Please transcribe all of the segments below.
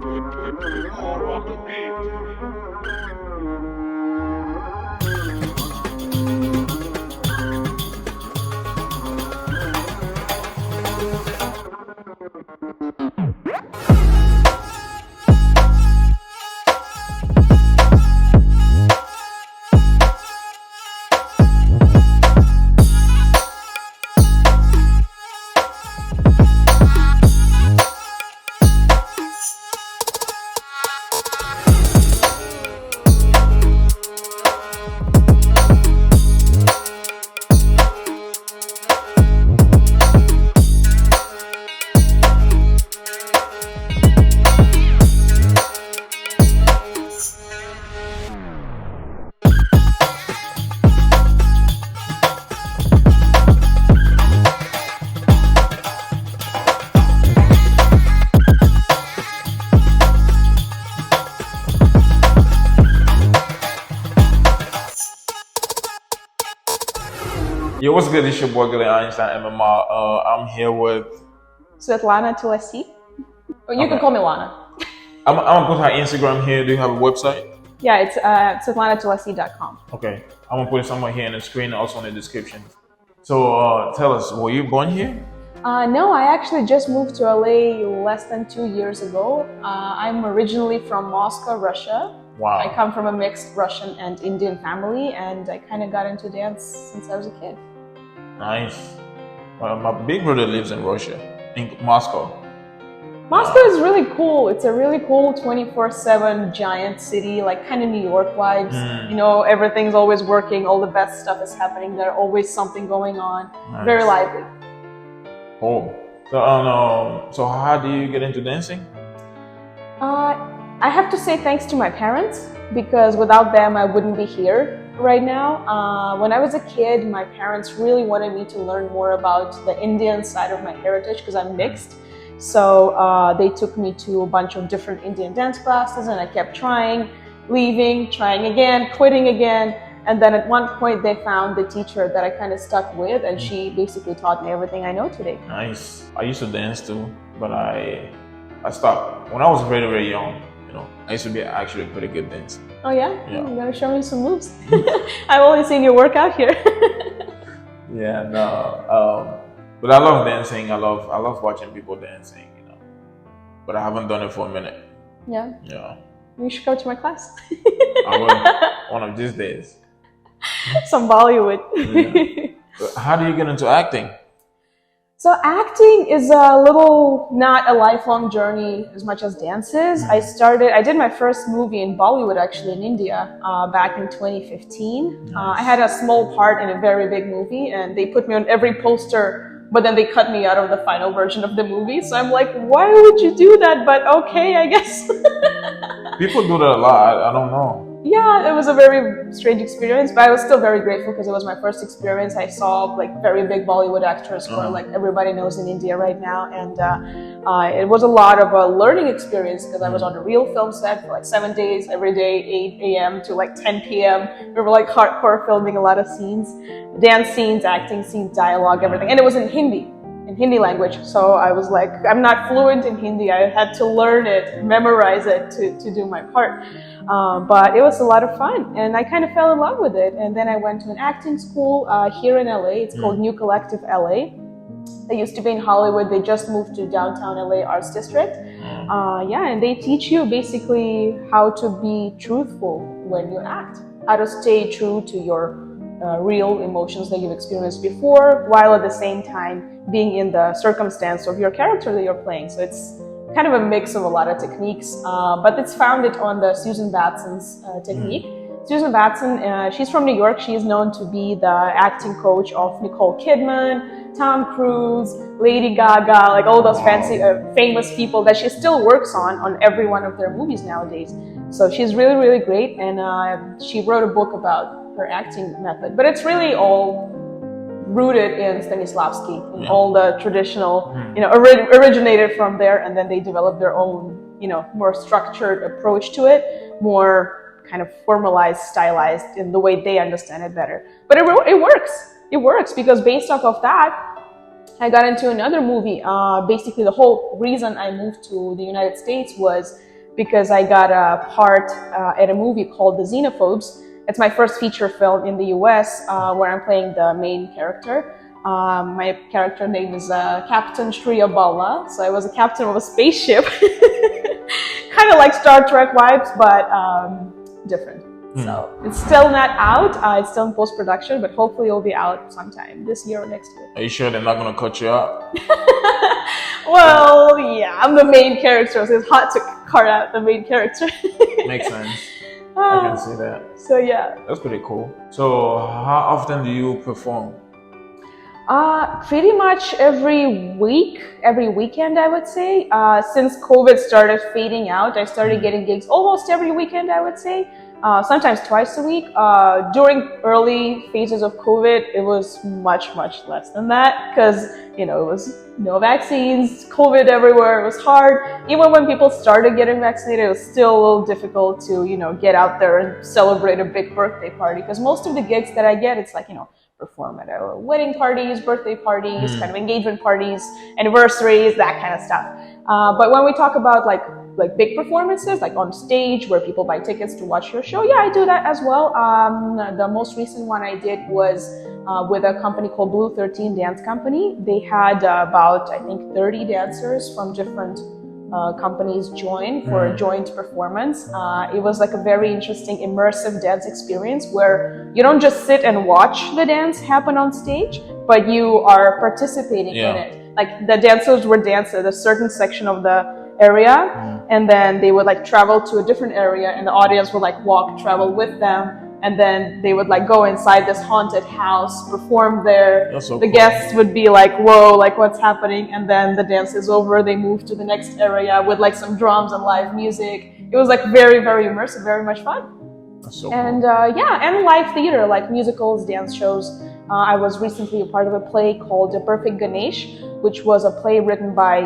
Yo, what's good? It's your boy, Gillian Einstein, MMR. I'm here with Svetlana Tulasi. Or you can call me Lana. I'm gonna put her Instagram here. Do you have a website? Yeah, it's SvetlanATulasi.com. Okay, I'm gonna put it somewhere here in the screen, also in the description. So tell us, were you born here? No, I actually just moved to LA less than 2 years ago. I'm originally from Moscow, Russia. Wow. I come from a mixed Russian and Indian family, and I kind of got into dance since I was a kid. Nice. Well, my big brother lives in Russia, in Moscow. Moscow is really cool. It's a really cool 24/7 giant city, like kind of New York vibes. You know, everything's always working. All the best stuff is happening there. Always something going on. Nice. Very lively. Oh. So how do you get into dancing? I have to say thanks to my parents, because without them I wouldn't be here right now. When I was a kid, my parents really wanted me to learn more about the Indian side of my heritage because I'm mixed. So they took me to a bunch of different Indian dance classes, and I kept trying, leaving, trying again, quitting again. And then at one point they found the teacher that I kind of stuck with, and she basically taught me everything I know today. Nice. I used to dance too, but I stopped when I was very, very young. You know, I used to be actually a pretty good dancer. Oh yeah? Yeah. You gotta show me some moves. I've only seen you work out here. Yeah, no. But I love dancing. I love watching people dancing, you know. But I haven't done it for a minute. Yeah. Yeah. You should come to my class. I will one of these days. Some Bollywood. Yeah. But how do you get into acting? So acting is a little, not a lifelong journey as much as dance is. I did my first movie in Bollywood actually in India back in 2015. Nice. I had a small part in a very big movie, and they put me on every poster, but then they cut me out of the final version of the movie. So I'm like, why would you do that? But okay, I guess. People do that a lot. I don't know. Yeah, it was a very strange experience, but I was still very grateful because it was my first experience. I saw like very big Bollywood actors who like everybody knows in India right now, and it was a lot of a learning experience because I was on a real film set for like 7 days, every day, 8 a.m. to like 10 p.m. We were like hardcore filming a lot of scenes, dance scenes, acting scenes, dialogue, everything, and it was in Hindi language. So I was like, I'm not fluent in Hindi. I had to learn it, memorize it to do my part. But it was a lot of fun, and I kind of fell in love with it. And then I went to an acting school here in LA. It's called New Collective LA. They used to be in Hollywood. They just moved to downtown LA Arts District. And they teach you basically how to be truthful when you act, how to stay true to your real emotions that you've experienced before, while at the same time being in the circumstance of your character that you're playing. So it's kind of a mix of a lot of techniques, but it's founded on the Susan Batson's technique. Susan Batson, she's from New York. She is known to be the acting coach of Nicole Kidman, Tom Cruise, Lady Gaga, like all those fancy, famous people that she still works on every one of their movies nowadays. So she's really, really great, and she wrote a book about her acting method. But it's really all rooted in Stanislavski, and all the traditional, originated from there, and then they developed their own, more structured approach to it, more kind of formalized, stylized in the way they understand it better. But it works. It works because based off of that, I got into another movie. Basically, the whole reason I moved to the United States was because I got a part at a movie called The Xenophobes. It's my first feature film in the US where I'm playing the main character. My character name is Captain Shriya Balla, so I was a captain of a spaceship. Kind of like Star Trek vibes, but different. So it's still not out. It's still in post-production, but hopefully it'll be out sometime this year or next year. Are you sure they're not going to cut you out? Well, yeah, I'm the main character, so it's hard to cut out the main character. Makes sense. I can see that. So yeah. That's pretty cool. So how often do you perform? Pretty much every week, every weekend, I would say. Since COVID started fading out, I started getting gigs almost every weekend, I would say. Sometimes twice a week. During early phases of COVID, it was much less than that because, it was no vaccines, COVID everywhere. It was hard. Even when people started getting vaccinated, it was still a little difficult to, get out there and celebrate a big birthday party because most of the gigs that I get, it's like, perform at wedding parties, birthday parties, kind of engagement parties, anniversaries, that kind of stuff. But when we talk about like big performances, like on stage where people buy tickets to watch your show, yeah, I do that as well. The most recent one I did was with a company called Blue 13 Dance Company. They had about, I think, 30 dancers from different companies join for a joint performance. It was like a very interesting immersive dance experience where you don't just sit and watch the dance happen on stage, but you are participating in it. Like the dancers would dance at a certain section of the area, and then they would like travel to a different area, and the audience would like travel with them. And then they would like go inside this haunted house, perform there. That's so the cool. guests would be like, whoa, like what's happening? And then the dance is over. They move to the next area with like some drums and live music. It was like very immersive, very much fun. That's so And cool. and live theater, like musicals, dance shows. I was recently a part of a play called The Perfect Ganesh, which was a play written by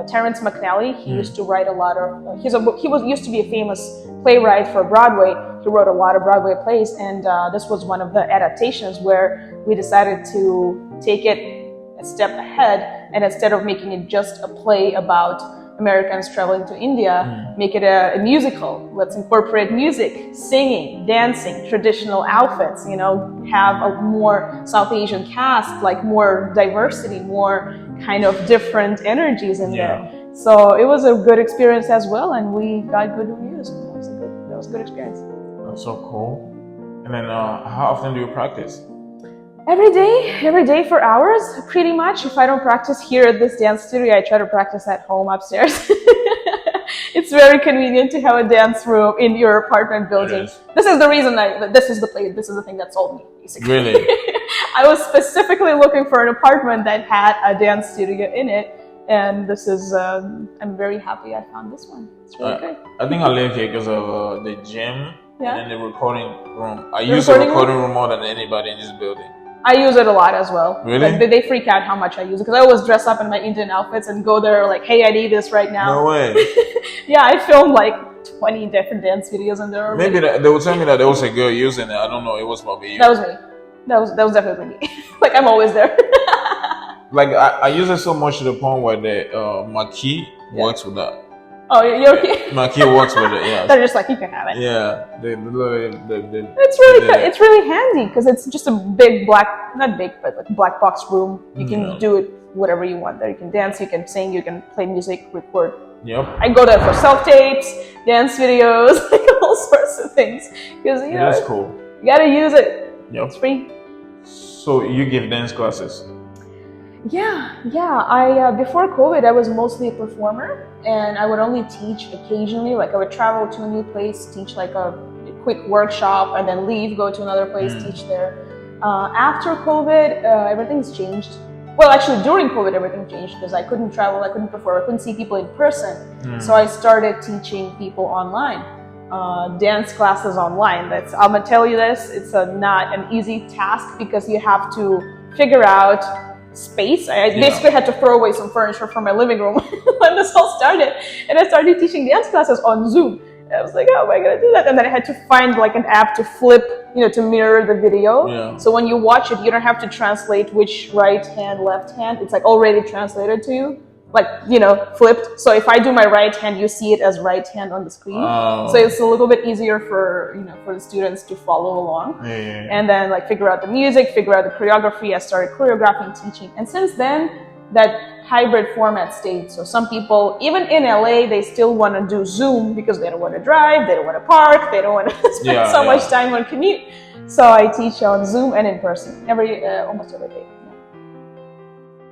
Terrence McNally. He used to write a lot of, used to be a famous playwright for Broadway. He wrote a lot of Broadway plays, and this was one of the adaptations where we decided to take it a step ahead, and instead of making it just a play about Americans traveling to India, make it a musical. Let's incorporate music, singing, dancing, traditional outfits, have a more South Asian cast, like more diversity, more kind of different energies in there. So it was a good experience as well, and we got good reviews. That was a good experience. That's so cool. And then how often do you practice? Every day for hours, pretty much. If I don't practice here at this dance studio, I try to practice at home upstairs. It's very convenient to have a dance room in your apartment building. This is the reason this is the thing that sold me, basically. Really? I was specifically looking for an apartment that had a dance studio in it, and this is, I'm very happy I found this one. It's really good. I think I live here because of the gym and then the recording room. I use the recording room more than anybody in this building. I use it a lot as well. Really? Like, they freak out how much I use it because I always dress up in my Indian outfits and go there like, hey, I need this right now. No way. Yeah, I filmed like 20 different dance videos in there already. Maybe they would tell me that there was a girl using it. I don't know. It was probably you. That was me. That was definitely me. Like, I'm always there. Like I use it so much to the point where the my key works with that. Oh, you're okay. My key works with it. Yeah. They're just like, you can have it. Yeah. It's really handy because it's just a big not big, but like black box room. You can do it whatever you want there. You can dance, you can sing, you can play music, record. Yep. I go there for self-tapes, dance videos, like all sorts of things. Because that's cool. You gotta use it. Yep. It's free. So you give dance classes? Yeah. I before COVID, I was mostly a performer, and I would only teach occasionally. Like I would travel to a new place, teach like a quick workshop, and then leave, go to another place, teach there. After COVID, everything's changed. Well, actually, during COVID, everything changed because I couldn't travel, I couldn't perform, I couldn't see people in person. So I started teaching people online, dance classes online. I'm gonna tell you this, it's not an easy task because you have to figure out space. I basically had to throw away some furniture from my living room when this all started, and I started teaching dance classes on Zoom. And I was like, how am I gonna do that? And then I had to find like an app to flip, to mirror the video. So when you watch it, you don't have to translate which right hand, left hand. It's like already translated to you. like, flipped. So if I do my right hand, you see it as right hand on the screen. Oh. So it's a little bit easier for, for the students to follow along. Yeah. And then like figure out the music, figure out the choreography. I started choreographing, teaching. And since then, that hybrid format stayed. So some people, even in LA, they still want to do Zoom because they don't want to drive, they don't want to park, they don't want to spend so much time on commute. So I teach on Zoom and in person almost every day.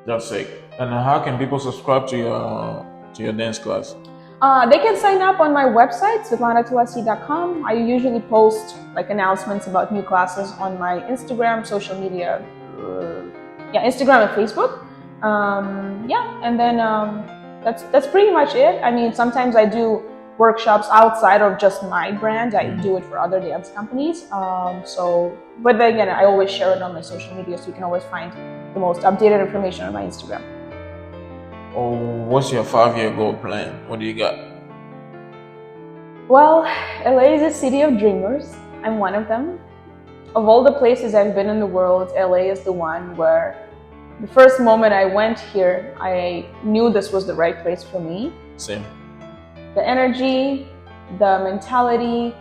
That's sick. And how can people subscribe to your dance class? They can sign up on my website, SvetlanATulasi.com. I usually post like announcements about new classes on my Instagram, social media, Instagram and Facebook. And then that's pretty much it. I mean, sometimes I do workshops outside of just my brand. I do it for other dance companies. But then again, I always share it on my social media, so you can always find the most updated information on my Instagram. Oh, what's your 5-year goal plan? What do you got? Well, LA is a city of dreamers. I'm one of them. Of all the places I've been in the world, LA is the one where the first moment I went here, I knew this was the right place for me. Same. The energy, the mentality,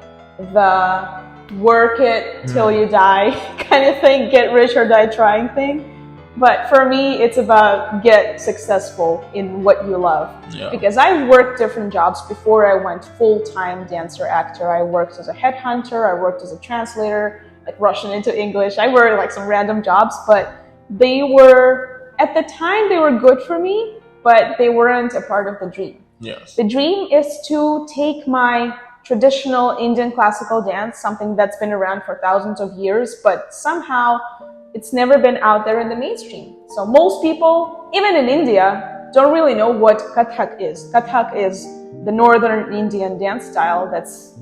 the work it till you die kind of thing, get rich or die trying thing. But for me, it's about get successful in what you love. Yeah. Because I've worked different jobs before I went full-time dancer actor. I worked as a headhunter, I worked as a translator, like Russian into English. I worked like some random jobs, but they were, at the time, they were good for me, but they weren't a part of the dream. Yes. The dream is to take my traditional Indian classical dance, something that's been around for thousands of years, but somehow it's never been out there in the mainstream. So most people, even in India, don't really know what Kathak is. Kathak is the northern Indian dance style that's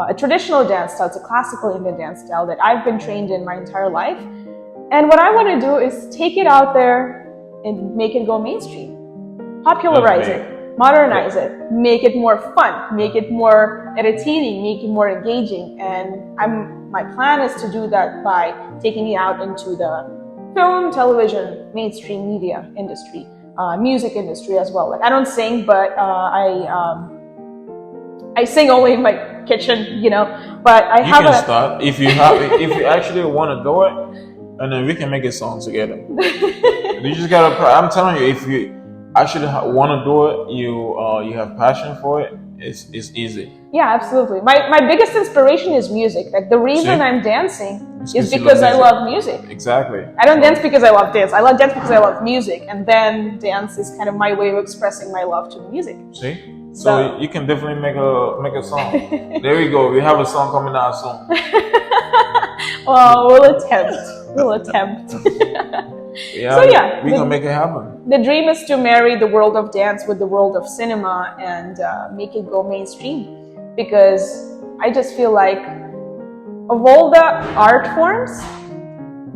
a traditional dance style. It's a classical Indian dance style that I've been trained in my entire life. And what I want to do is take it out there and make it go mainstream. Popularize it, modernize it, make it more fun, make it more entertaining, make it more engaging. And my plan is to do that by taking it out into the film, television, mainstream media industry, music industry as well. Like I don't sing, but I sing only in my kitchen, But I have You can start if you actually want to do it. And then we can make a song together. You just gotta. I'm telling you, if you actually want to do it, you have passion for it. It's easy. Yeah, absolutely. My biggest inspiration is music. Like the reason I'm dancing is because I love music. Exactly. I don't dance because I love dance. I love dance because I love music, and then dance is kind of my way of expressing my love to the music. See. So you can definitely make a song. There we go. We have a song coming out soon. Well, we'll attempt. Yeah, we're gonna make it happen. The dream is to marry the world of dance with the world of cinema and make it go mainstream. Because I just feel like of all the art forms,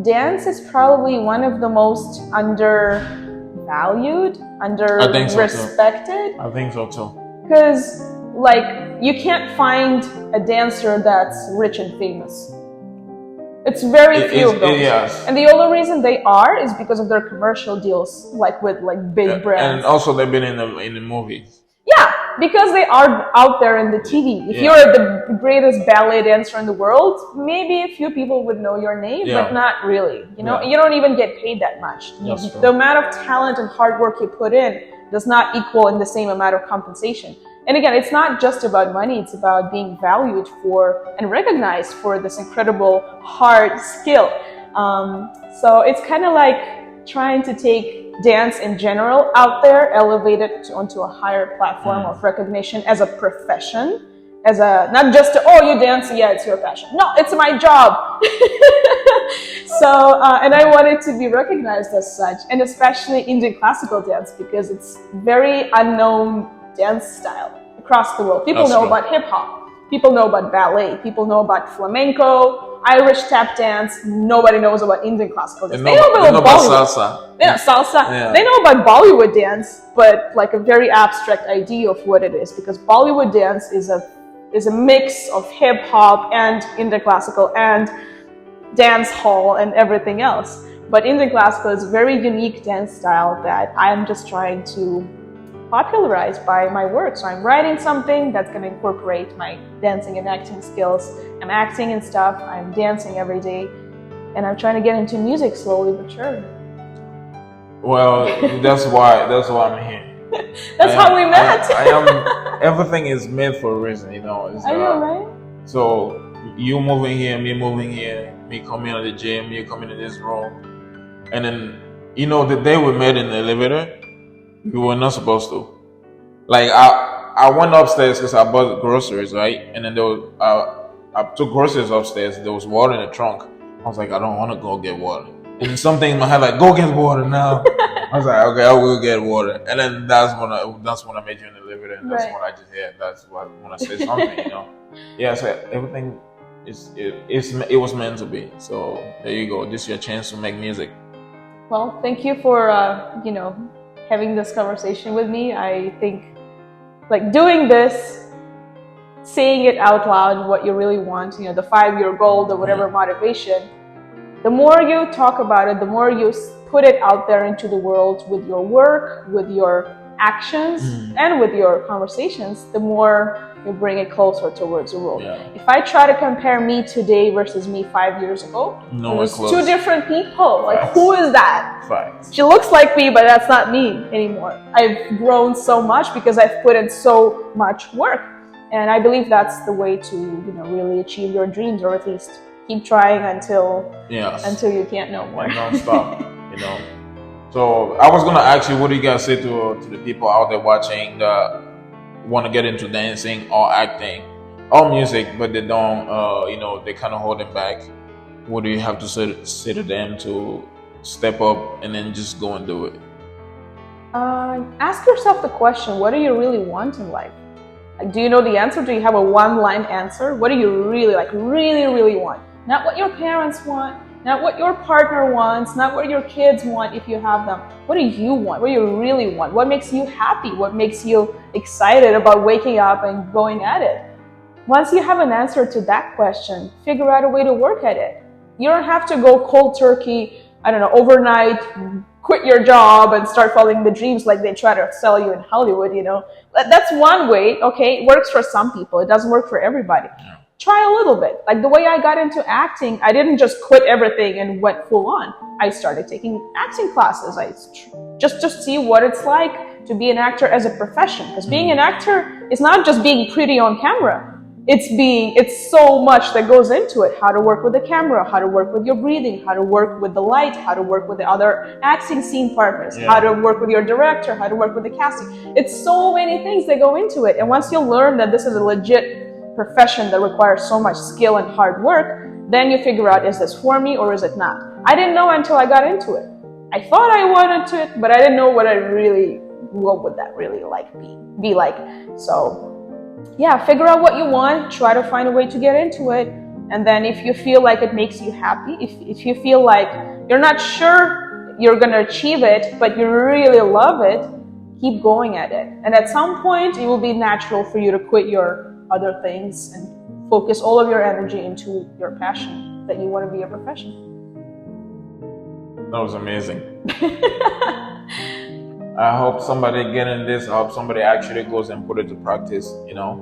dance is probably one of the most undervalued, under-respected. I think so too. Because, you can't find a dancer that's rich and famous. It's very few of those. Yes. And the only reason they are is because of their commercial deals, with big brands. And also they've been in the movies. Yeah, because they are out there in the TV. If you're the greatest ballet dancer in the world, maybe a few people would know your name, but not really. You don't even get paid that much. The amount of talent and hard work you put in does not equal in the same amount of compensation. And again, it's not just about money, it's about being valued for and recognized for this incredible hard skill. So it's kind of like trying to take dance in general out there, elevate it onto a higher platform of recognition as a profession, as not just you dance, it's your passion. No, it's my job. So, and I want it to be recognized as such, and especially Indian classical dance, because it's very unknown dance style across the world. People know about hip hop, people know about ballet, people know about flamenco, Irish tap dance. Nobody knows about Indian classical dance. They know about salsa. Yeah, salsa. Yeah. They know about Bollywood dance, but a very abstract idea of what it is, because Bollywood dance is a mix of hip hop and Indian classical and dance hall and everything else. But Indian classical is a very unique dance style that I'm just trying to popularized by my work. So I'm writing something that's going to incorporate my dancing and acting skills. I'm acting and stuff. I'm dancing every day. And I'm trying to get into music slowly but surely. Well, that's why I'm here. That's how we met. I am. Everything is made for a reason, you know. I know, right? So you moving here, me moving here, me coming to the gym, you coming to this room, and then you know the day we met in the elevator, we were not supposed to. Like I went upstairs because I bought groceries, right? And then there was I took groceries upstairs. There was water in the trunk. I was like, I don't want to go get water. And then something in my head like, go get water now. I was like, okay, I will get water. And then that's when I met you in the elevator, and that's when I just that's when I said something, you know. Yeah, so everything it was meant to be. So there you go. This is your chance to make music. Well, thank you for having this conversation with me. I think like doing this, saying it out loud, what you really want, you know, the 5-year goal, the whatever motivation, the more you talk about it, the more you put it out there into the world with your work, with your actions, and with your conversations, the more you bring it closer towards the world. Yeah. If I try to compare me today versus me 5 years ago, it's two different people. Like, who is that? Facts. She looks like me, but that's not me anymore. I've grown so much because I've put in so much work. And I believe that's the way to, you know, really achieve your dreams, or at least keep trying until you can't no more. And non-stop, you know. So I was gonna ask you, what do you guys say to the people out there watching that want to get into dancing or acting or music, but they don't, you know, they kind of holding back? What do you have to say to them to step up and then just go and do it? Ask yourself the question: what do you really want in life? Like, do you know the answer? Do you have a one-line answer? What do you really really want? Not what your parents want, not what your partner wants, not what your kids want if you have them. What do you want? What do you really want? What makes you happy? What makes you excited about waking up and going at it? Once you have an answer to that question, figure out a way to work at it. You don't have to go cold turkey, I don't know, overnight, quit your job and start following the dreams like they try to sell you in Hollywood, you know. That's one way, okay? It works for some people. It doesn't work for everybody. Yeah. Try a little bit. Like the way I got into acting, I didn't just quit everything and went full on. I started taking acting classes. I just see what it's like to be an actor as a profession. Because being an actor is not just being pretty on camera. It's so much that goes into it. How to work with the camera, how to work with your breathing, how to work with the light, how to work with the other acting scene partners, how to work with your director, how to work with the casting. It's so many things that go into it. And once you learn that this is a legit profession that requires so much skill and hard work, then you figure out, is this for me or is it not? I didn't know until I got into it. I thought I wanted to, but I didn't know what would that really be like. So yeah, figure out what you want, try to find a way to get into it, and then if you feel like it makes you happy, if you feel like you're not sure you're going to achieve it, but you really love it, keep going at it. And at some point, it will be natural for you to quit your other things and focus all of your energy into your passion, that you want to be a profession. That was amazing. I hope somebody getting this, I hope somebody actually goes and put it to practice, you know.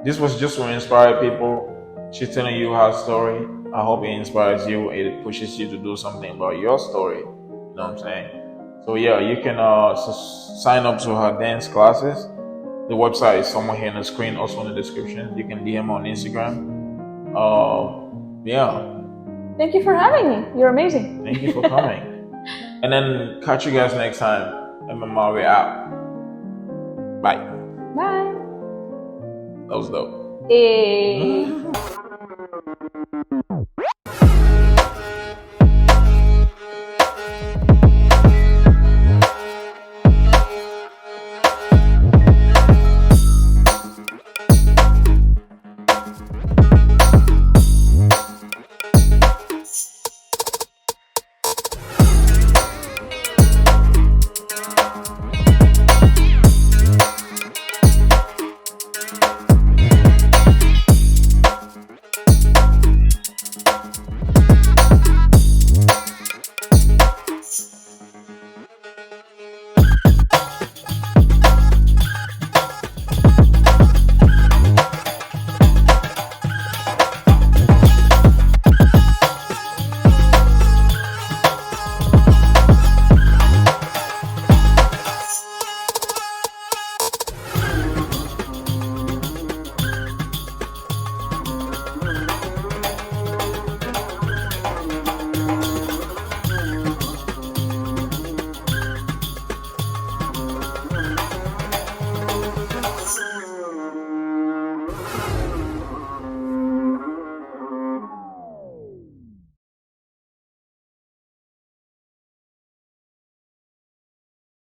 This was just to inspire people. She's telling you her story. I hope it inspires you. It pushes you to do something about your story. You know what I'm saying? So yeah, you can sign up to her dance classes. The website is somewhere here on the screen, also in the description. You can DM on Instagram. Thank you for having me. You're amazing. Thank you for coming. And then catch you guys next time. MMR, we out. Bye. Bye. That was dope. Hey.